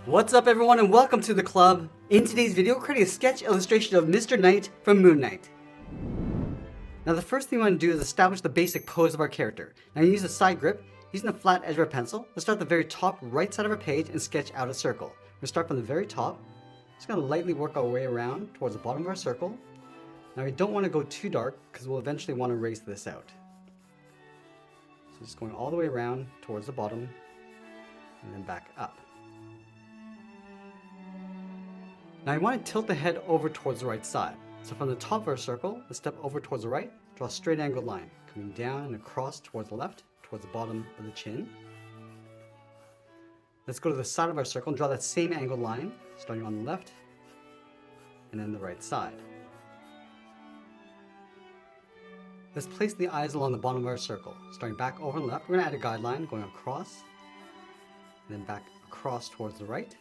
What's up everyone and welcome to the club. In today's video, we're creating a sketch illustration of Mr. Knight from Moon Knight. Now the first thing we want to do is establish the basic pose of our character. Now you use a side grip, using the flat edge of our pencil, let's start at the very top right side of our page and sketch out a circle. We're going to start from the very top, just going to lightly work our way around towards the bottom of our circle. Now we don't want to go too dark because we'll eventually want to erase this out. So just going all the way around towards the bottom and then back up. Now I want to tilt the head over towards the right side. So from the top of our circle, let's step over towards the right, draw a straight angled line, coming down and across towards the left, towards the bottom of the chin. Let's go to the side of our circle and draw that same angled line, starting on the left and then the right side. Let's place the eyes along the bottom of our circle. Starting back over the left, we're going to add a guideline going across, and then back across towards the right.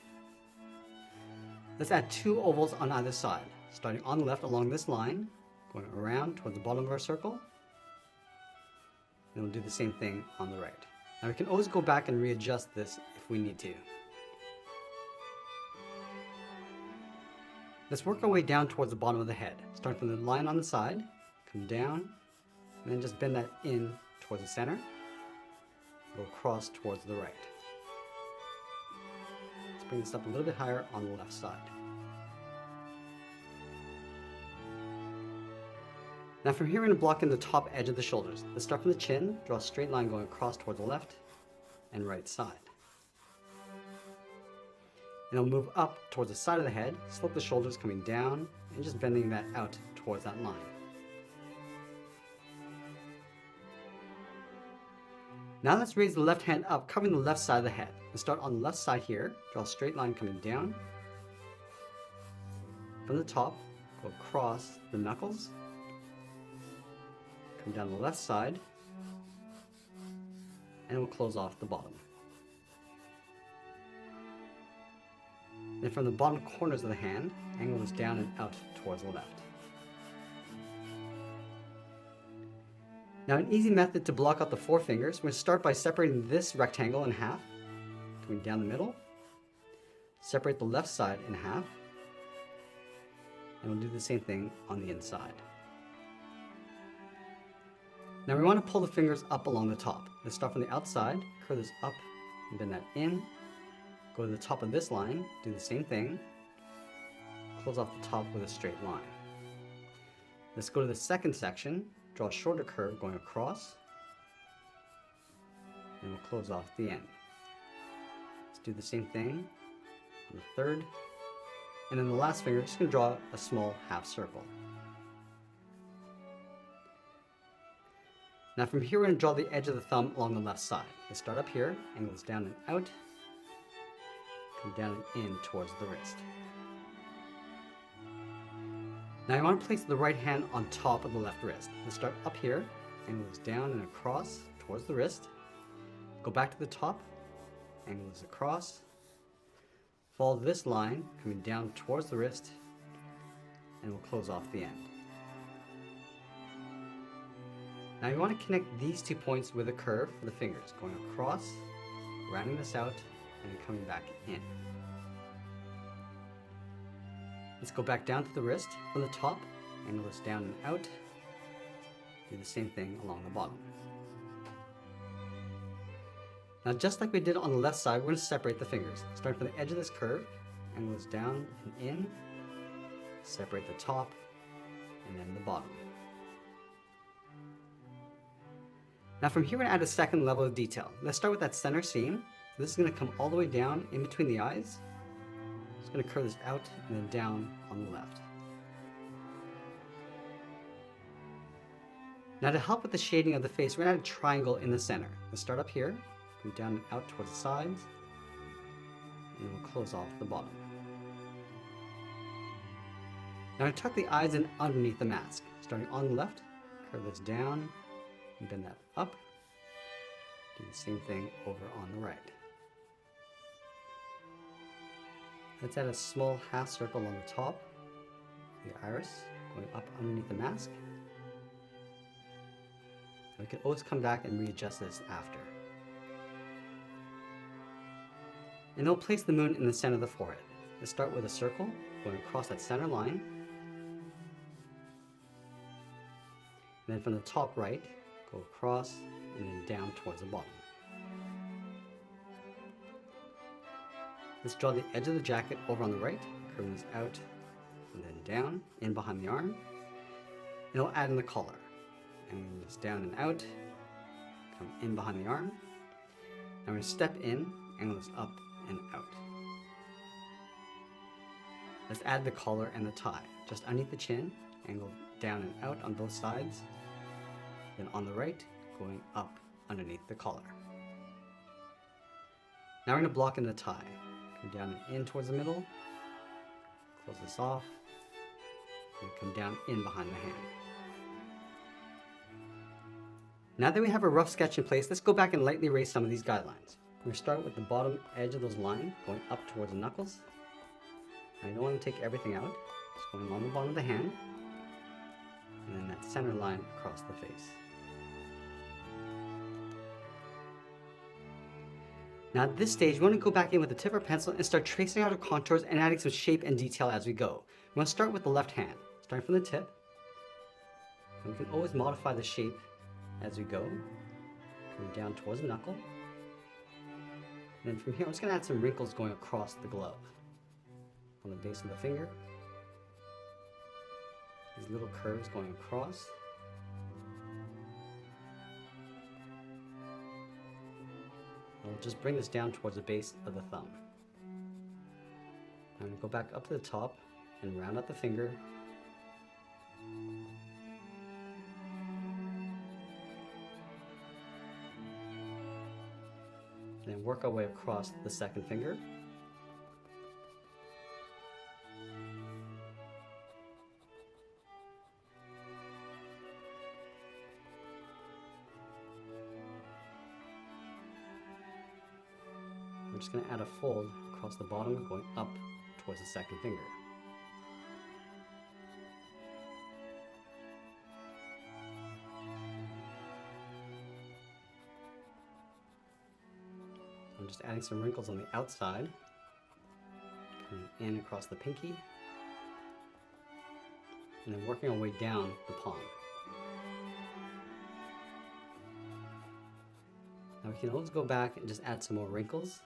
Let's add two ovals on either side, starting on the left along this line, going around towards the bottom of our circle. And we'll do the same thing on the right. Now we can always go back and readjust this if we need to. Let's work our way down towards the bottom of the head, starting from the line on the side, come down, and then just bend that in towards the center, go across towards the right. Let's bring this up a little bit higher on the left side. Now from here we're going to block in the top edge of the shoulders. Let's start from the chin, draw a straight line going across towards the left and right side. And I'll move up towards the side of the head, slope the shoulders coming down and just bending that out towards that line. Now let's raise the left hand up, covering the left side of the head. Let's start on the left side here, draw a straight line coming down. From the top, go across the knuckles, come down the left side, and we'll close off the bottom. Then from the bottom corners of the hand, angle this down and out towards the left. Now an easy method to block out the four fingers, we're going to start by separating this rectangle in half, going down the middle, separate the left side in half, and we'll do the same thing on the inside. Now we want to pull the fingers up along the top. Let's start from the outside, curve this up and bend that in, go to the top of this line, do the same thing, close off the top with a straight line. Let's go to the second section, draw a shorter curve going across, and we'll close off the end. Let's do the same thing on the third, and then the last finger, just going to draw a small half circle. Now from here we're going to draw the edge of the thumb along the left side. Let's start up here, angle this down and out, come down and in towards the wrist. Now I want to place the right hand on top of the left wrist. Let's start up here, angle this down and across towards the wrist, go back to the top, angle this across, follow this line coming down towards the wrist, and we'll close off the end. Now you want to connect these 2 points with a curve for the fingers, going across, rounding this out, and then coming back in. Let's go back down to the wrist from the top, angle this down and out, do the same thing along the bottom. Now just like we did on the left side, we're going to separate the fingers. Starting from the edge of this curve, angle this down and in, separate the top, and then the bottom. Now from here we're going to add a second level of detail. Let's start with that center seam. So this is going to come all the way down in between the eyes. Just going to curve this out and then down on the left. Now to help with the shading of the face, we're going to add a triangle in the center. Let's start up here, come down and out towards the sides, and we'll close off the bottom. Now to tuck the eyes in underneath the mask. Starting on the left, curve this down, and bend that up. Do the same thing over on the right. Let's add a small half circle on the top, the iris, going up underneath the mask. And we can always come back and readjust this after. And then we'll place the moon in the center of the forehead. Let's start with a circle, going across that center line. And then from the top right, go across and then down towards the bottom. Let's draw the edge of the jacket over on the right, curving this out and then down, in behind the arm. And we'll add in the collar. And this down and out, come in behind the arm. Now we're going to step in, angle this up and out. Let's add the collar and the tie. Just underneath the chin, angle down and out on both sides. Then on the right, going up underneath the collar. Now we're going to block in the tie. Come down and in towards the middle. Close this off. And come down in behind the hand. Now that we have a rough sketch in place, let's go back and lightly erase some of these guidelines. We're going to start with the bottom edge of those lines, going up towards the knuckles. Now you don't want to take everything out, just going along the bottom of the hand, and then that center line across the face. Now at this stage, we want to go back in with the tip of our pencil and start tracing out our contours and adding some shape and detail as we go. We want to start with the left hand, starting from the tip. And we can always modify the shape as we go, coming down towards the knuckle. And then from here, I'm just going to add some wrinkles going across the glove. On the base of the finger. These little curves going across. And we'll just bring this down towards the base of the thumb. I'm going to go back up to the top and round out the finger. And then work our way across the second finger. We're just going to add a fold across the bottom, going up towards the second finger. I'm just adding some wrinkles on the outside, coming in across the pinky, and then working our way down the palm. Now we can always go back and just add some more wrinkles,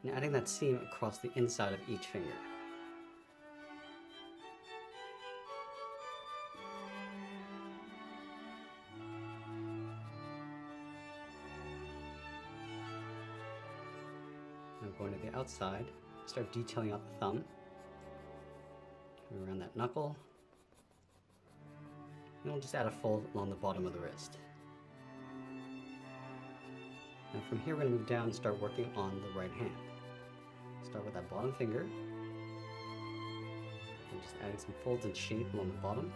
and adding that seam across the inside of each finger. Now going to the outside, start detailing out the thumb, around that knuckle, and we'll just add a fold along the bottom of the wrist. Now from here we're going to move down and start working on the right hand. Start with that bottom finger, and just adding some folds and shape along the bottom.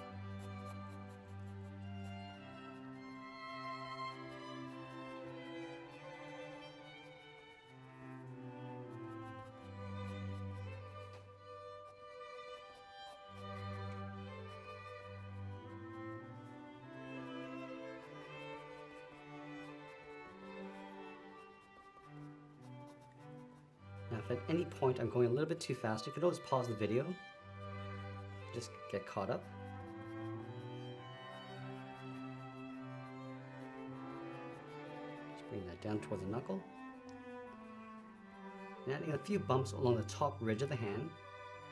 Now if at any point I'm going a little bit too fast, you can always pause the video, just get caught up. Just bring that down towards the knuckle. And adding a few bumps along the top ridge of the hand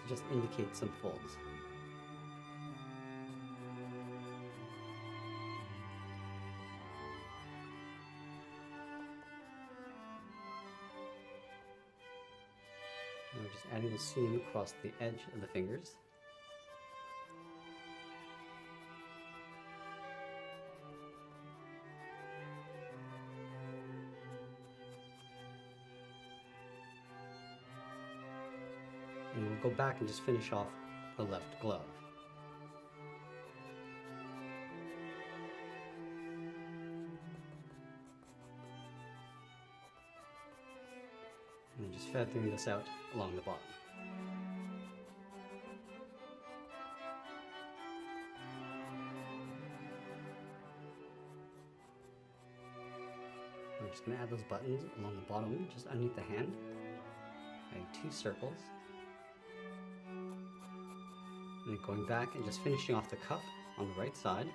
to just indicate some folds. And we're just adding the seam across the edge of the fingers. And we'll go back and just finish off the left glove. And then just feathering this out along the bottom. We're just going to add those buttons along the bottom, just underneath the hand. Adding 2 circles. And then going back and just finishing off the cuff on the right side.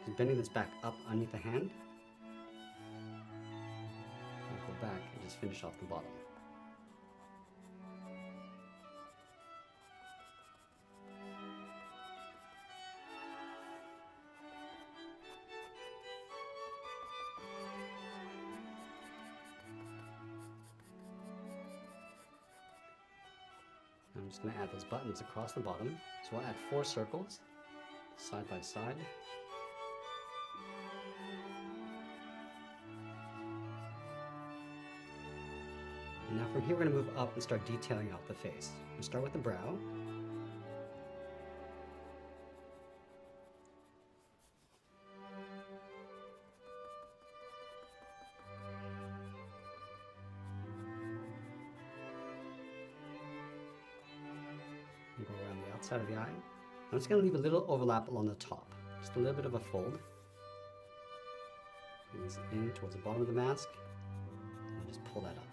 Just bending this back up underneath the hand. And go back and just finish off the bottom. I'm just going to add those buttons across the bottom. So I'll add 4 circles, side by side. And now from here we're going to move up and start detailing out the face. We'll start with the brow. And go around the outside of the eye. I'm just going to leave a little overlap along the top. Just a little bit of a fold. Bring this in towards the bottom of the mask. And just pull that up.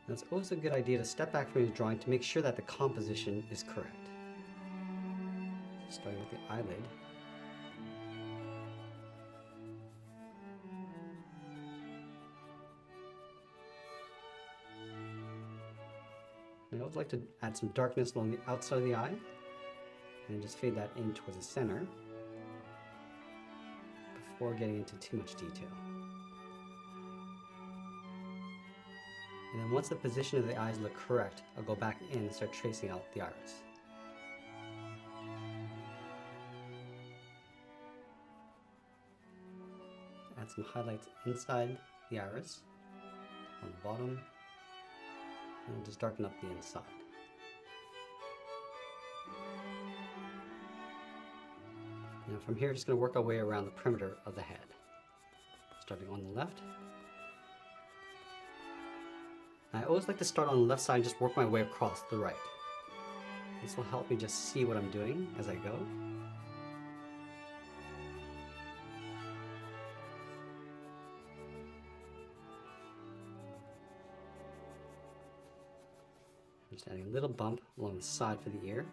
Now it's always a good idea to step back from your drawing to make sure that the composition is correct. So starting with the eyelid. I always like to add some darkness along the outside of the eye, and then just fade that in towards the center before getting into too much detail. And then once the position of the eyes look correct, I'll go back in and start tracing out the iris. Add some highlights inside the iris, on the bottom, and just darken up the inside. Now from here, just going to work our way around the perimeter of the head. Starting on the left. I always like to start on the left side and just work my way across the right. This will help me just see what I'm doing as I go. Just adding a little bump along the side for the ear.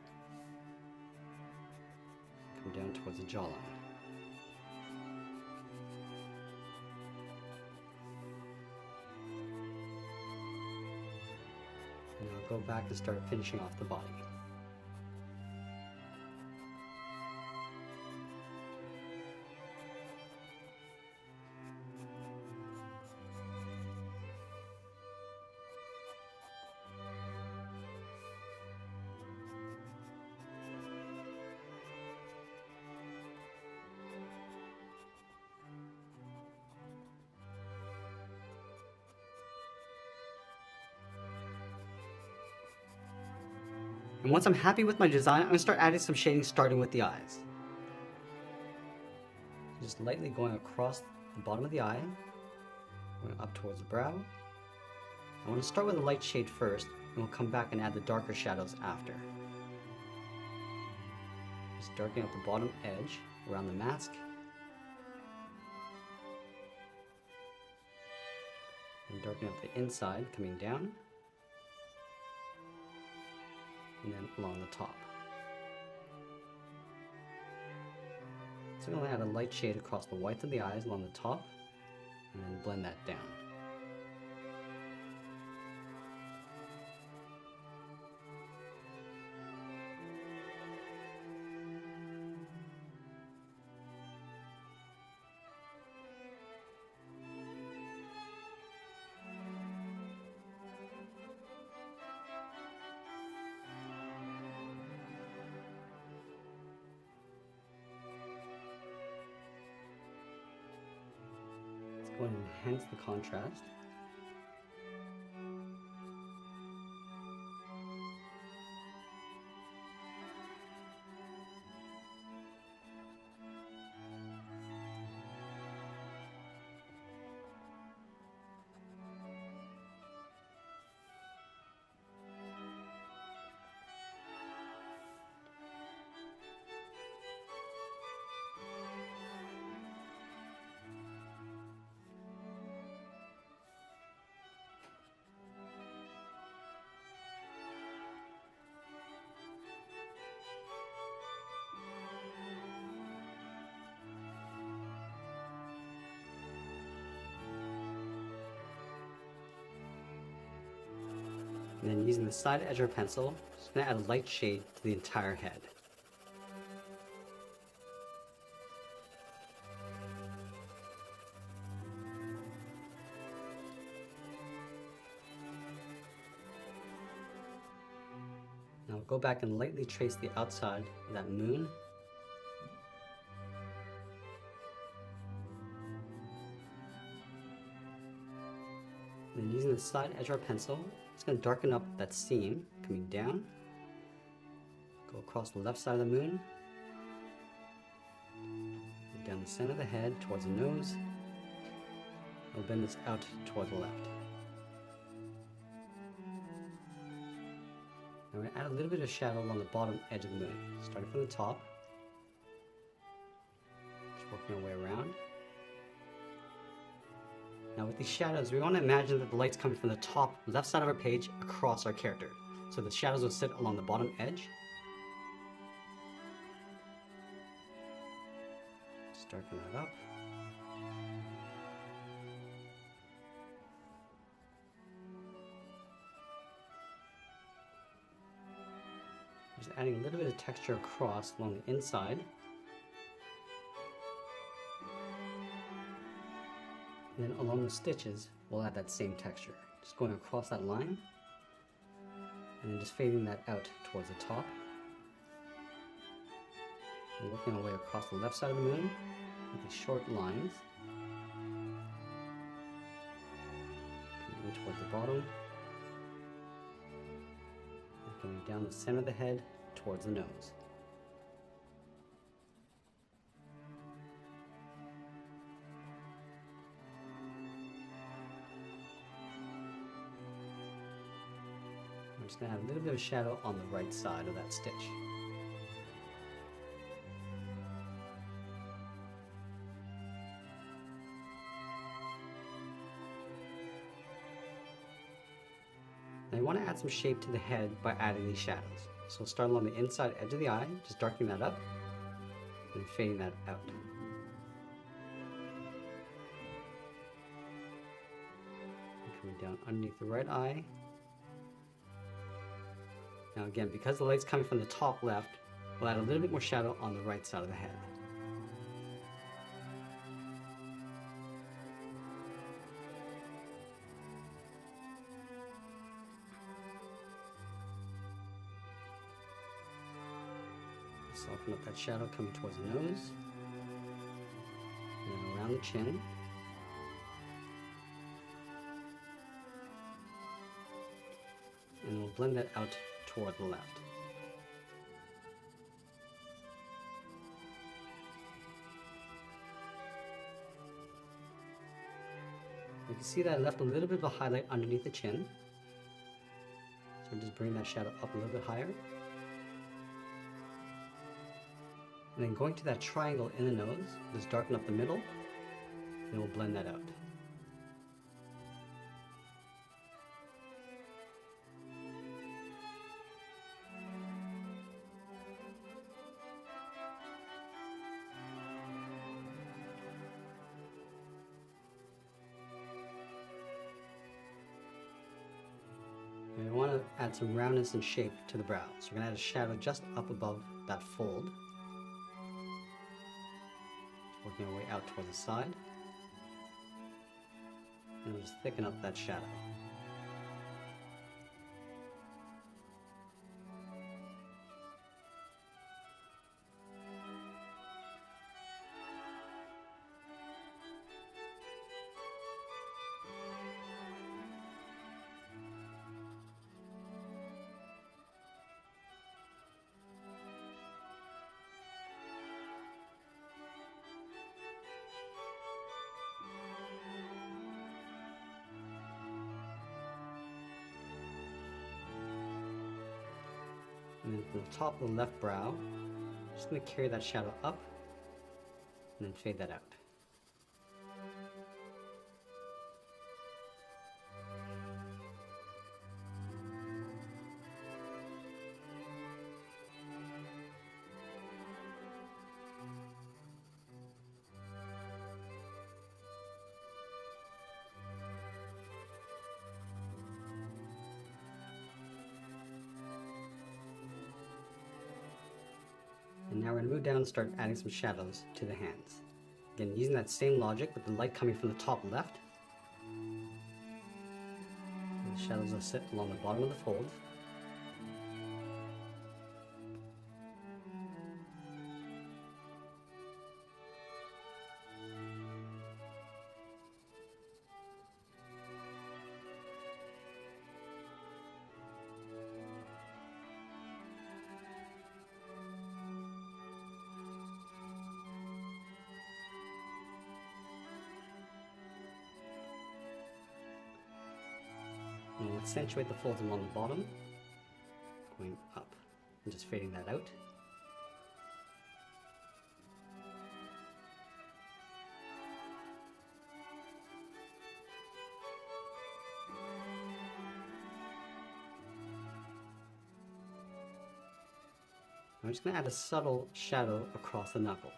Come down towards the jawline. And I'll go back and start finishing off the body. And once I'm happy with my design, I'm going to start adding some shading starting with the eyes. Just lightly going across the bottom of the eye, going up towards the brow. I want to start with a light shade first, and we'll come back and add the darker shadows after. Just darkening up the bottom edge around the mask. And darkening up the inside, coming down. And then along the top. So I'm going to add a light shade across the whites of the eyes along the top, and then blend that down. Go ahead and enhance the contrast. And then using the side edge of our pencil, just going to add a light shade to the entire head. Now go back and lightly trace the outside of that moon. And then using the side edge of our pencil, it's going to darken up that seam coming down. Go across the left side of the moon, down the center of the head towards the nose. We'll bend this out toward the left. Now we're going to add a little bit of shadow along the bottom edge of the moon, starting from the top. Just working our way around. Now with these shadows, we want to imagine that the light's coming from the top left side of our page across our character. So the shadows will sit along the bottom edge. Just darken that up. Just adding a little bit of texture across along the inside. And then along the stitches, we'll add that same texture. Just going across that line, and then just fading that out towards the top. And working our way across the left side of the moon with these short lines. Coming towards the bottom. And coming down the center of the head towards the nose. I'm just going to add a little bit of shadow on the right side of that stitch. Now you want to add some shape to the head by adding these shadows. So we'll start along the inside edge of the eye, just darkening that up, and fading that out. And coming down underneath the right eye. Now again, because the light's coming from the top left, we'll add a little bit more shadow on the right side of the head. Soften up that shadow coming towards the nose, and then around the chin. And we'll blend that out toward the left. You can see that I left a little bit of a highlight underneath the chin. So just bring that shadow up a little bit higher. And then going to that triangle in the nose, just darken up the middle, and we'll blend that out. And we want to add some roundness and shape to the brow. So we're going to add a shadow just up above that fold. Working our way out towards the side. And we'll just thicken up that shadow. And then from the top of the left brow, I'm just going to carry that shadow up and then fade that out. going to move down and start adding some shadows to the hands. Again, using that same logic with the light coming from the top left. And the shadows will sit along the bottom of the fold. And we'll accentuate the folds along the bottom, going up, and just fading that out. I'm just going to add a subtle shadow across the knuckles.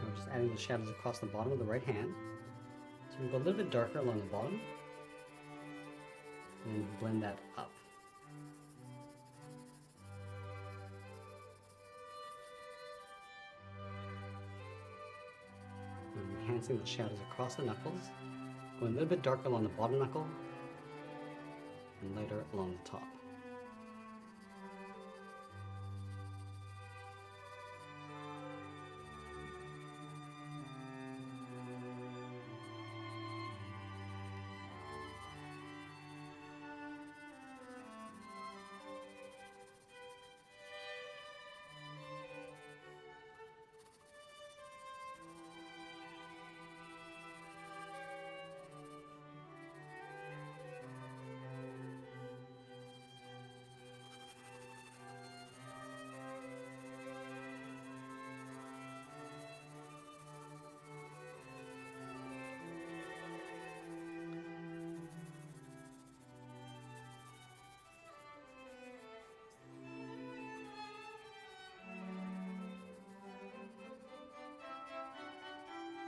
We're just adding the shadows across the bottom of the right hand. So we'll go a little bit darker along the bottom, and then blend that up. And enhancing the shadows across the knuckles, going a little bit darker along the bottom knuckle, and lighter along the top.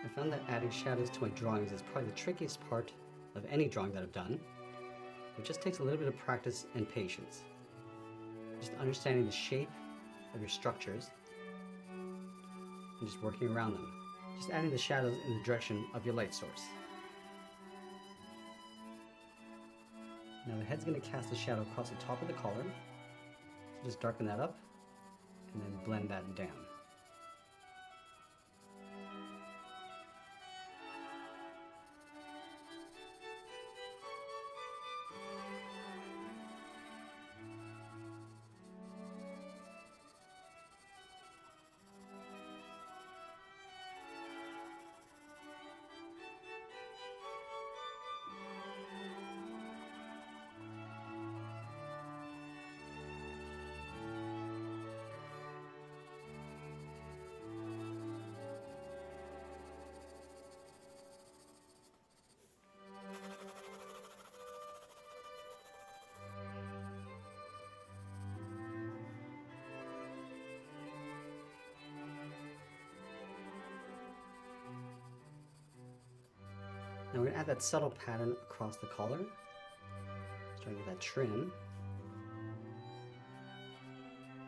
I found that adding shadows to my drawings is probably the trickiest part of any drawing that I've done. It just takes a little bit of practice and patience. Just understanding the shape of your structures and just working around them. Just adding the shadows in the direction of your light source. Now the head's going to cast a shadow across the top of the collar. So just darken that up and then blend that down. Now we're going to add that subtle pattern across the collar, starting with that trim,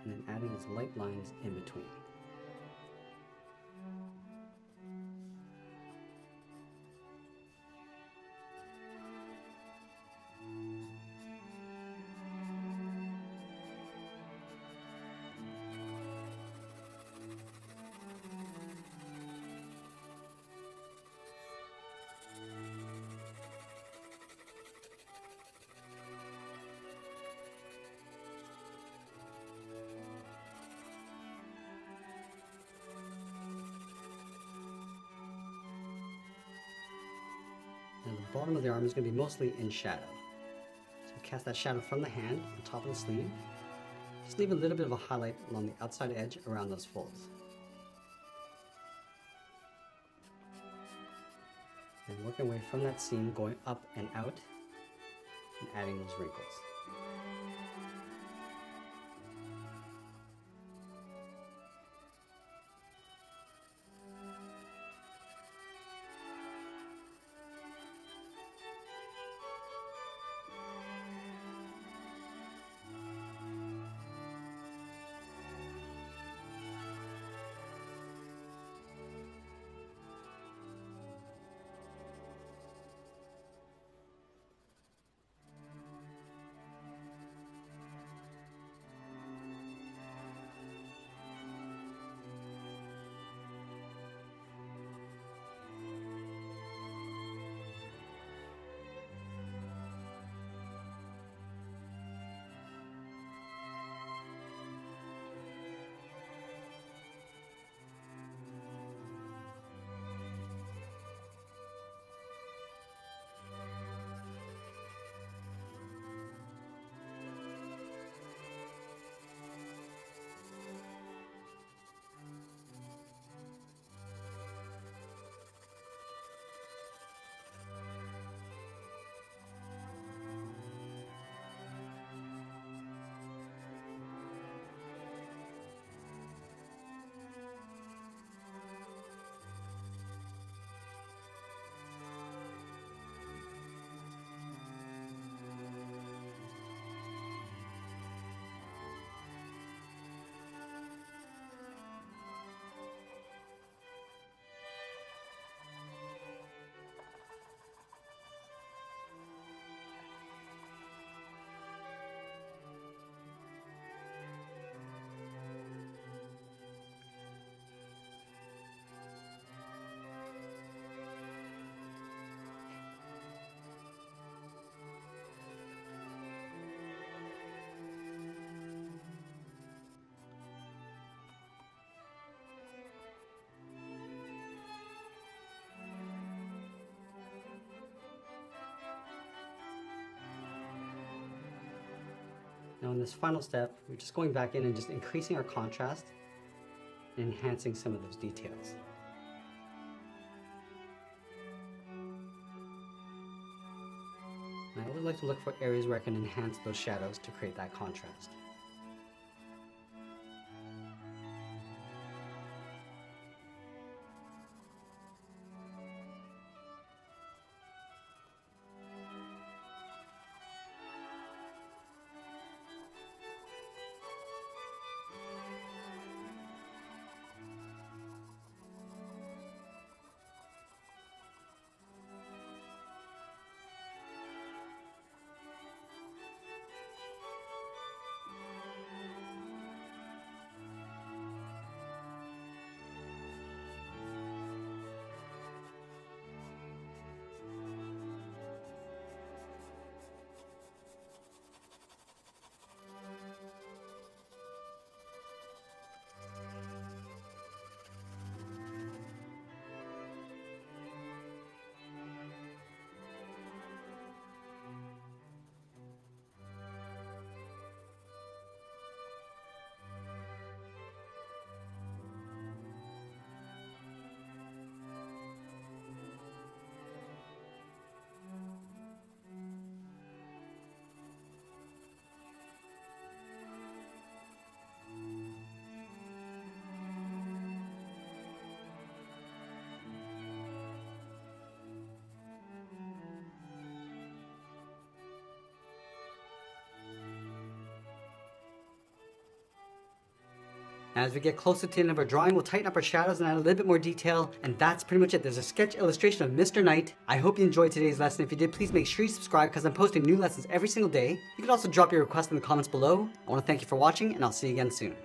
and then adding these light lines in between. bottom of the arm is going to be mostly in shadow. So cast that shadow from the hand on top of the sleeve. Just leave a little bit of a highlight along the outside edge around those folds. And working away from that seam, going up and out, and adding those wrinkles. Now in this final step, we're just going back in and just increasing our contrast and enhancing some of those details. And I always like to look for areas where I can enhance those shadows to create that contrast. As we get closer to the end of our drawing, we'll tighten up our shadows and add a little bit more detail, and that's pretty much it. There's a sketch illustration of Mr. Knight. I hope you enjoyed today's lesson. If you did, please make sure you subscribe because I'm posting new lessons every single day. You can also drop your request in the comments below. I want to thank you for watching, and I'll see you again soon.